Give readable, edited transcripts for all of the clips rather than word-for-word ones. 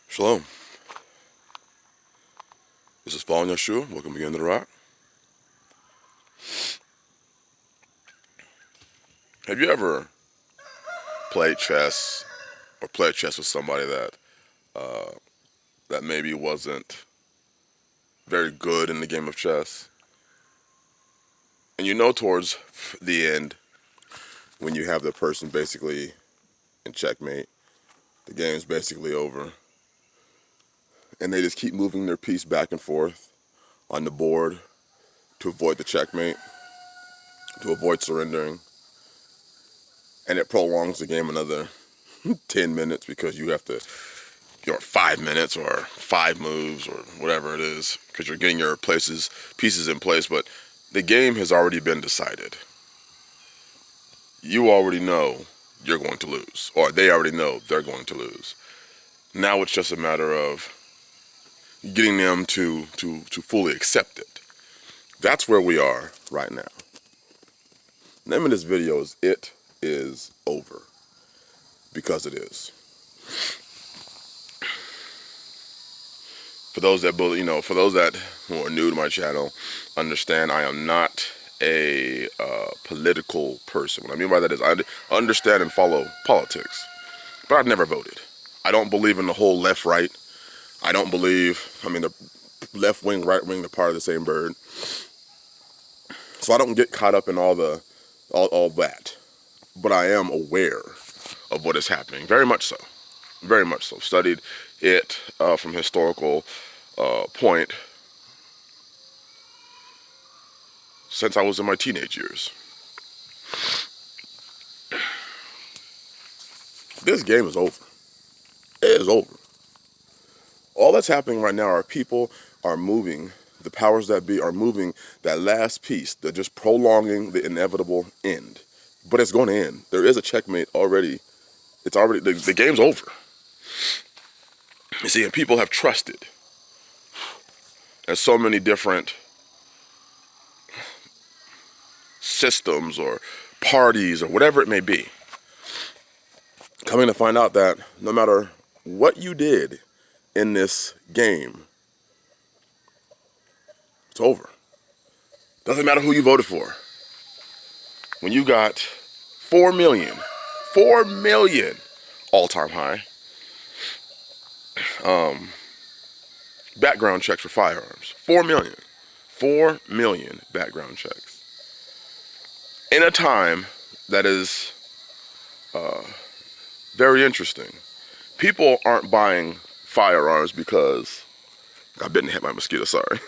Shalom. This is Fallen Yahshua. Welcome again to the Rock. Have you ever played chess with somebody that maybe wasn't very good in the game of chess? And you know towards the end, when you have the person basically in checkmate, the game's basically over, and they just keep moving their piece back and forth on the board to avoid the checkmate, to avoid surrendering, and it prolongs the game another 10 minutes because you have to, 5 minutes or 5 moves or whatever it is, because you're getting your pieces in place, but the game has already been decided. You already know you're going to lose, or they already know they're going to lose. Now it's just a matter of getting them to fully accept it. That's where we are right now. The name of this video is It Is Over, because it is. For those that who are new to my channel, understand I am not a political person. What I mean by that is I understand and follow politics, but I've never voted. I don't believe in the whole left-right. I don't believe, the left wing, right wing, they're part of the same bird. So I don't get caught up in all that. But I am aware of what is happening, very much so. Very much so. Studied it from historical point since I was in my teenage years. This game is over. It is over. All that's happening right now are people are moving, the powers that be are moving that last piece. They're just prolonging the inevitable end. But it's going to end. There is a checkmate already. It's already, the game's over. You see, and people have trusted. There's so many different systems or parties or whatever it may be. Coming to find out that no matter what you did in this game, it's over. Doesn't matter who you voted for. When you got 4 million all-time high background checks for firearms. 4 million background checks. In a time that is very interesting. People aren't buying firearms because, I've been hit by a mosquito, sorry.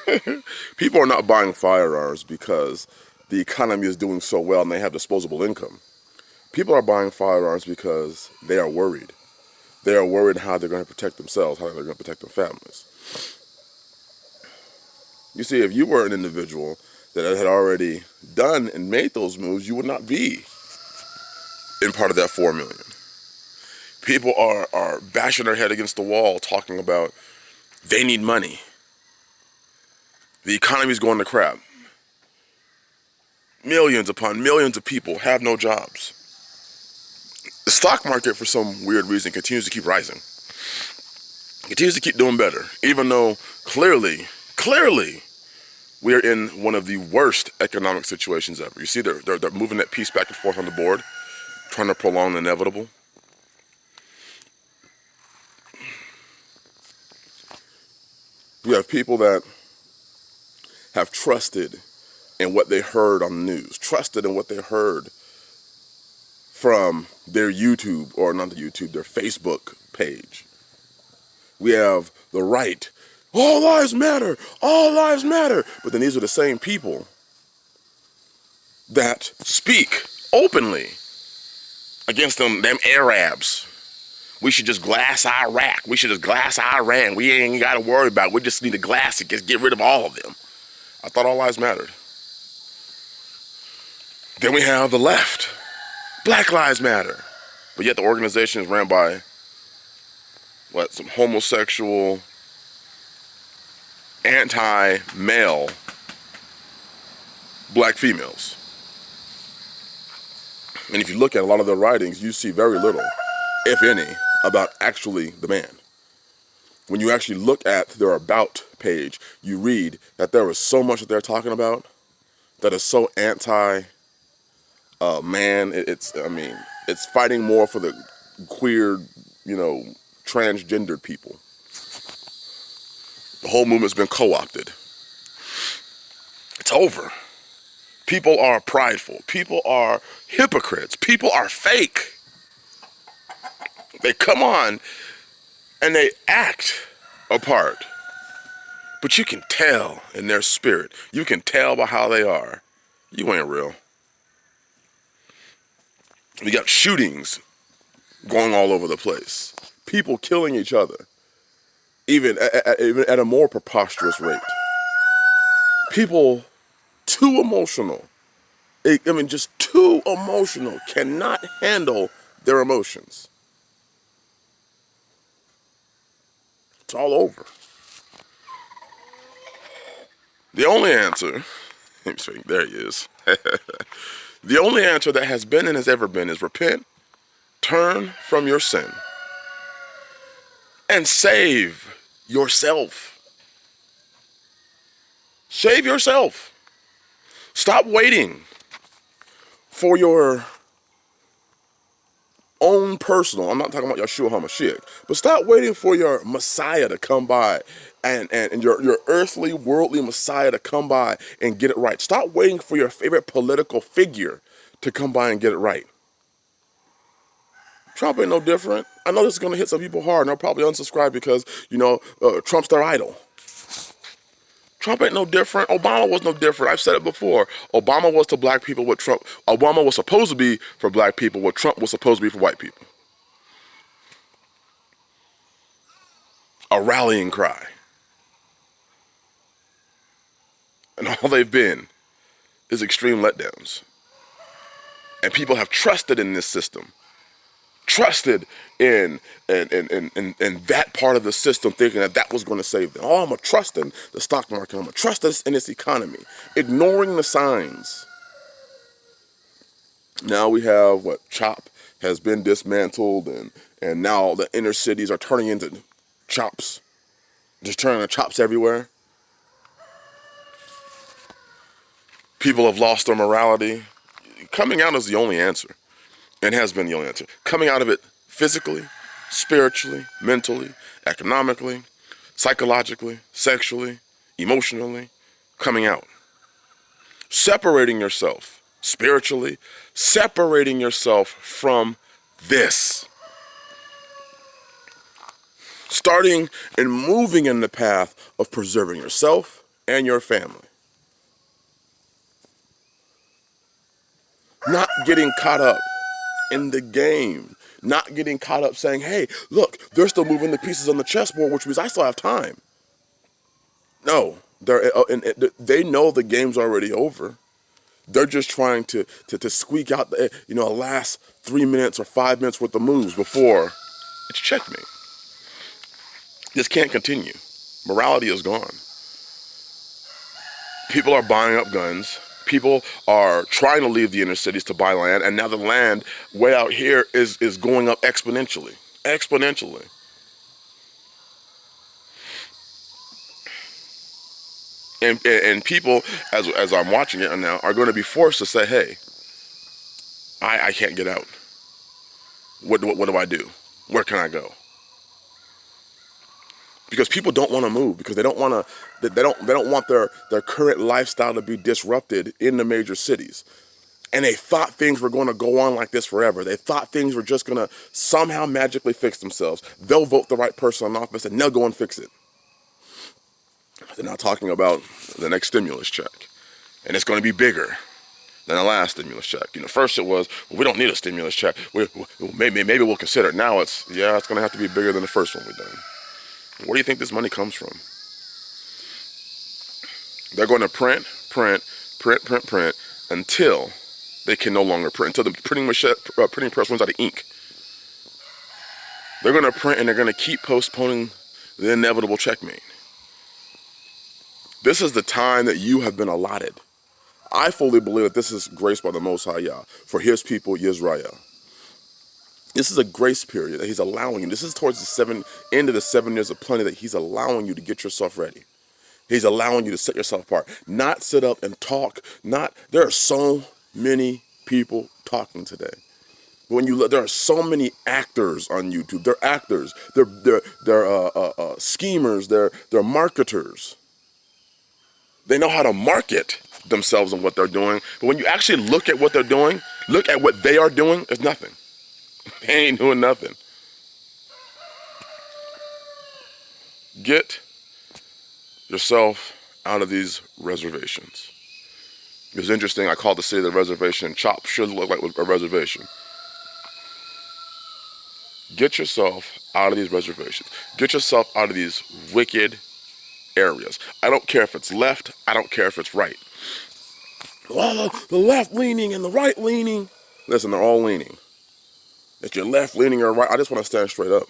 People are not buying firearms because the economy is doing so well and they have disposable income. People are buying firearms because they are worried. They are worried how they're going to protect themselves, how they're going to protect their families. You see, if you were an individual that had already done and made those moves, you would not be in part of that 4 million. People are bashing their head against the wall talking about they need money. The economy's going to crap. Millions upon millions of people have no jobs. The stock market, for some weird reason, continues to keep rising. Continues to keep doing better, even though clearly, we are in one of the worst economic situations ever. You see, they're moving that piece back and forth on the board, trying to prolong the inevitable. You have people that have trusted in what they heard on the news, trusted in what they heard from their YouTube, or not the YouTube, their Facebook page. We have the right, all lives matter, all lives matter. But then these are the same people that speak openly against them Arabs. We should just glass Iraq. We should just glass Iran. We ain't got to worry about it. We just need to glass it. Just get rid of all of them. I thought all lives mattered. Then we have the left. Black lives matter. But yet the organization is ran by, some homosexual, anti-male black females. And if you look at a lot of their writings, you see very little, if any, about actually the man. when you actually look at their about page, you read that there was so much that they're talking about that is so anti man. It's fighting more for the queer, transgendered people. The whole movement's been co-opted. It's over. People are prideful. People are hypocrites. People are fake. They come on and they act a part. But you can tell in their spirit. You can tell by how they are. You ain't real. We got shootings going all over the place. People killing each other. Even at a more preposterous rate. People too emotional. Just too emotional. Cannot handle their emotions. It's all over. The only answer, there he is. The only answer that has been and has ever been is repent, turn from your sin, and save yourself. Save yourself. Stop waiting for your own personal, I'm not talking about Yahshua HaMashiach, but stop waiting for your Messiah to come by and your earthly, worldly Messiah to come by and get it right. Stop waiting for your favorite political figure to come by and get it right. Trump ain't no different. I know this is going to hit some people hard, and they'll probably unsubscribe because, Trump's their idol. Trump ain't no different. Obama was no different. I've said it before. Obama was to black people what Trump... Obama was supposed to be for black people what Trump was supposed to be for white people. A rallying cry. And all they've been is extreme letdowns. And people have trusted in this system. Trusted in that part of the system, thinking that was going to save them. Oh, I'm going to trust in the stock market. I'm going to trust in this economy. Ignoring the signs. Now we have CHOP has been dismantled, and now the inner cities are turning into CHOPs. Just turning to CHOPs everywhere. People have lost their morality. Coming out is the only answer. And has been the only answer. Coming out of it physically, spiritually, mentally, economically, psychologically, sexually, emotionally, coming out. Separating yourself spiritually, separating yourself from this. Starting and moving in the path of preserving yourself and your family. Not getting caught up in the game. Not getting caught up saying, hey, look, they're still moving the pieces on the chessboard, which means I still have time. No, they know the game's already over. They're just trying to squeak out the last 3 minutes or 5 minutes worth of moves before it's checkmate. This can't continue. Morality is gone. People are buying up guns. People are trying to leave the inner cities to buy land, and now the land way out here is going up exponentially. Exponentially. And people, as I'm watching it now, are going to be forced to say, hey, I can't get out. What do I do? Where can I go? Because people don't want to move, because they don't want their current lifestyle to be disrupted in the major cities. And they thought things were going to go on like this forever. They thought things were just going to somehow magically fix themselves. They'll vote the right person in office and they'll go and fix it. They're not talking about the next stimulus check. And it's going to be bigger than the last stimulus check. First it was, we don't need a stimulus check. Maybe we'll consider it. Now it's going to have to be bigger than the first one we've done. Where do you think this money comes from? They're going to print until they can no longer print, until the printing press runs out of ink. They're going to print and they're going to keep postponing the inevitable checkmate. This is the time that you have been allotted. I fully believe that this is grace by the Most High Yah for his people, Yisrael. This is a grace period that he's allowing you. This is towards the end of the 7 years of plenty that he's allowing you to get yourself ready. He's allowing you to set yourself apart, not sit up and talk. There are so many people talking today. When you look, there are so many actors on YouTube. They're actors. They're schemers. They're marketers. They know how to market themselves and what they're doing. But when you actually look at what they're doing, look at what they are doing, it's nothing. They ain't doing nothing. Get yourself out of these reservations. It's interesting, I called the city the reservation. CHOP should look like a reservation. Get yourself out of these reservations. Get yourself out of these wicked areas. I don't care if it's left. I don't care if it's right. Well, the left leaning and the right leaning. Listen, they're all leaning. If you're left leaning or right, I just want to stand straight up.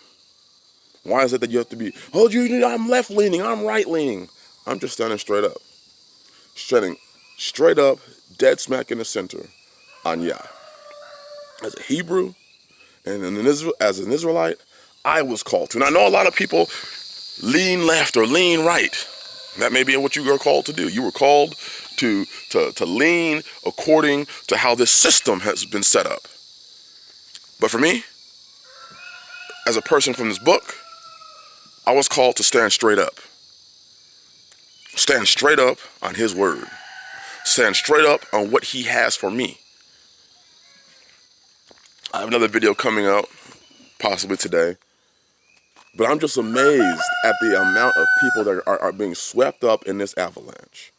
Why is it that you have to be, I'm left leaning, I'm right leaning? I'm just standing straight up. Standing straight up, dead smack in the center on Yah. As a Hebrew and as an Israelite, I was called to. And I know a lot of people lean left or lean right. That may be what you were called to do. You were called to lean according to how this system has been set up. But for me, as a person from this book, I was called to stand straight up. Stand straight up on his word. Stand straight up on what he has for me. I have another video coming out, possibly today. But I'm just amazed at the amount of people that are being swept up in this avalanche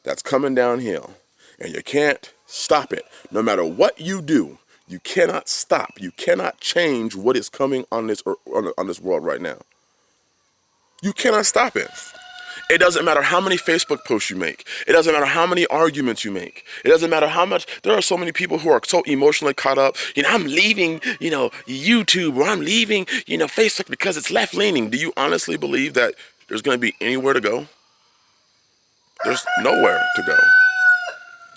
that's coming downhill. And you can't stop it. No matter what you do, you cannot stop. You cannot change what is coming on this world right now. You cannot stop it. It doesn't matter how many Facebook posts you make. It doesn't matter how many arguments you make. It doesn't matter how much. There are so many people who are so emotionally caught up. I'm leaving, YouTube, or I'm leaving, Facebook because it's left leaning. Do you honestly believe that there's going to be anywhere to go? There's nowhere to go.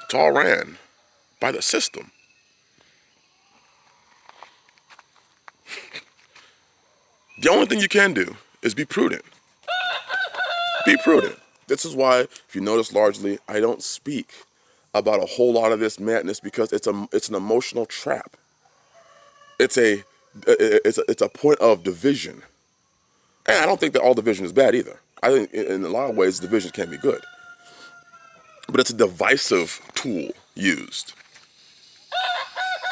It's all ran by the system. The only thing you can do is be prudent. Be prudent. This is why, if you notice largely, I don't speak about a whole lot of this madness because it's an emotional trap. It's a point of division. And I don't think that all division is bad either. I think in a lot of ways division can be good. But it's a divisive tool used.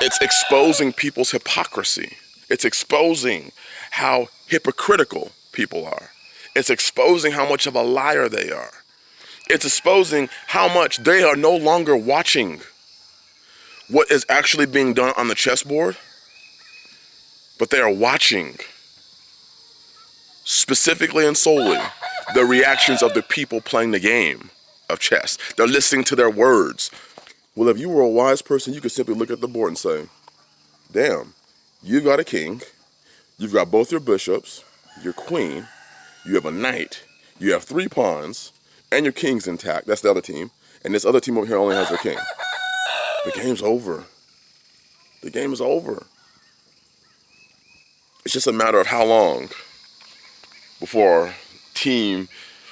It's exposing people's hypocrisy. It's exposing how hypocritical people are. It's exposing how much of a liar they are. It's exposing how much they are no longer watching what is actually being done on the chessboard, but they are watching specifically and solely the reactions of the people playing the game of chess. They're listening to their words. Well, if you were a wise person, you could simply look at the board and say, damn, you've got a king, you've got both your bishops, your queen, you have a knight, you have 3 pawns, and your king's intact. That's the other team. And this other team over here only has their king. The game's over. The game is over. It's just a matter of how long before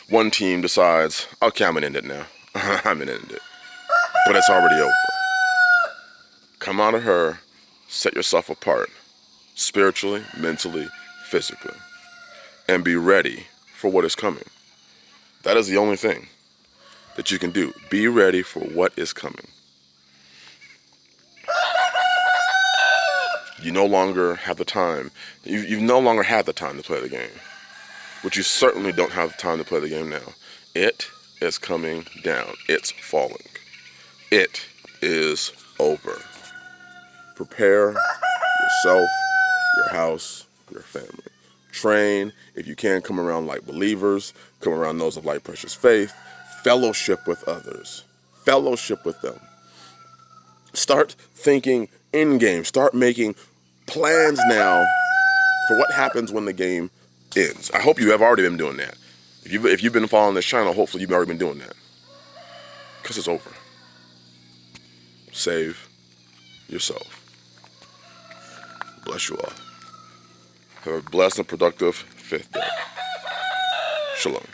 one team decides, okay, I'm gonna end it now. I'm gonna end it. But it's already over. Come out of her, set yourself apart, spiritually, mentally, physically, and be ready for what is coming. That is the only thing that you can do. Be ready for what is coming. You no longer have the time. You've no longer had the time to play the game. But you certainly don't have the time to play the game now. It is coming down. It's falling. It is over. Prepare yourself, your house, your family. Train, if you can, come around like believers, come around those of like precious faith, fellowship with others, fellowship with them. Start thinking in-game, start making plans now for what happens when the game ends. I hope you have already been doing that. If you've been following this channel, hopefully you've already been doing that. Because it's over. Save yourself. Bless you all. Have a blessed and productive 5th day. Shalom.